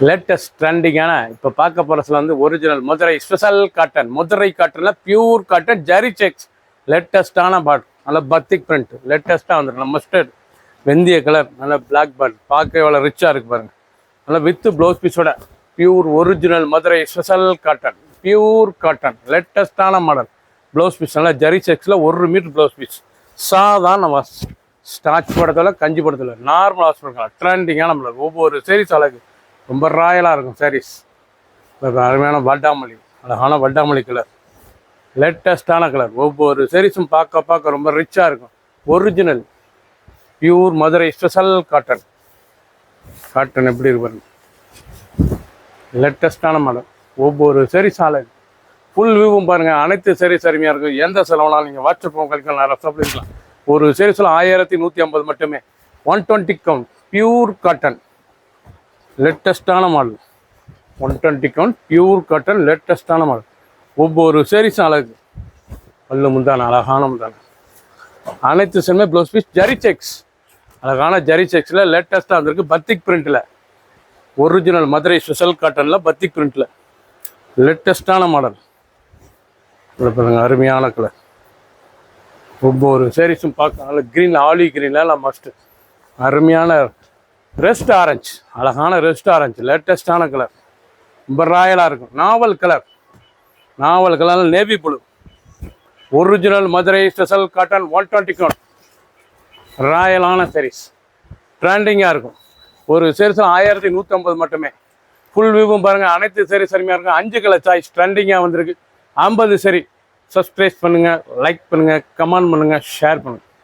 Latest ட்ரெண்டிங்கான இப்போ பார்க்க போகிறதுல வந்து original Madurai special cotton, Madurai காட்டனில் பியூர் காட்டன் ஜரி செக்ஸ், லேட்டஸ்ட்டான பார்ட், நல்ல பத்திக் பிரிண்ட், லேட்டஸ்ட்டாக வந்துடும். மஸ்டர்ட் வெந்திய கலர், நல்ல பிளாக் பார்ட், பார்க்க எவ்வளோ ரிச்சாக இருக்குது பாருங்கள். நல்லா வித்து ப்ளவுஸ் பீஸோட pure original Madurai special cotton, pure cotton, லேட்டஸ்ட்டான மாடல். ப்ளவுஸ் பீஸ் நல்லா ஜரி செக்ஸில் 1 மீட்டர் ப்ளவுஸ் பீஸ், சாதாரண வாஷ், ஸ்டார்ச் படத்தில் கஞ்சி படத்தில் நார்மல் வாஷ் பண்ணலாம். ட்ரெண்டிங்கான மாடல், ஒவ்வொரு சீரீஸ் அழகு, ரொம்ப ராயலாக இருக்கும் சாரீஸ். அருமையான வட்டாமல்லி, அழகான வட்டாமல்லி கலர், லேட்டஸ்டான கலர். ஒவ்வொரு சாரீஸும் பார்க்க ரொம்ப ரிச்சாக இருக்கும். Original pure Madurai special cotton. Cotton எப்படி இருக்கு, லேட்டஸ்டான மாடல். ஒவ்வொரு சாரீஸ் அழகு, ஃபுல் வியூவும் பாருங்கள். அனைத்து சாரீஸ் அருமையாக இருக்கும். எந்த செலவுனாலும் நீங்கள் வாட்ஸ்அப் கழிக்கலாம், நிறைய சாப்பிடலாம். ஒரு சாரீஸில் 1150 மட்டுமே. 120 கவுண்ட் பியூர் காட்டன், லேட்டஸ்டான மாடல். 120 கவுண்ட் பியூர் காட்டன், லேட்டஸ்டான மாடல். ஒவ்வொரு சாரீஸும் அழகு, பல்லு முந்தான, அழகான முந்தான. அனைத்து செல்மே ப்ளவுஸ் பீஸ் ஜரி செக்ஸ், அழகான ஜரி செக்ஸில் லேட்டஸ்ட்டாக வந்திருக்கு. பத்திக் பிரிண்ட்டில், ஒரிஜினல் மதுரை ஸ்பெஷல் காட்டனில் பத்திக் பிரிண்ட்டில் லேட்டஸ்டான மாடல். பாருங்க, அருமையான கலர். ஒவ்வொரு சாரீஸும் பார்க்க நல்ல க்ரீன், ஆலி க்ரீனில் மஸ்ட், அருமையான ரெஸ்ட் ஆரஞ்சு, அழகான ரெஸ்ட் ஆரஞ்சு, லேட்டஸ்டான கலர், ரொம்ப ராயலாக இருக்கும். நாவல் கலர், நாவல் colour navy blue, original Madurai special cotton 120 count, ராயலான சாரீஸ், ட்ரெண்டிங்காக இருக்கும். ஒரு சாரீஸில் 1150 மட்டுமே. ஃபுல் வியூவும் பாருங்கள். அனைத்து சாரீஸ் அருமையாக இருக்கும். 5 கலர் சாய்ஸ் ட்ரெண்டிங்காக வந்திருக்கு. 50 சரி. சப்ஸ்கிரைப் பண்ணுங்கள், லைக் பண்ணுங்கள், கமெண்ட் பண்ணுங்கள், ஷேர் பண்ணுங்கள்.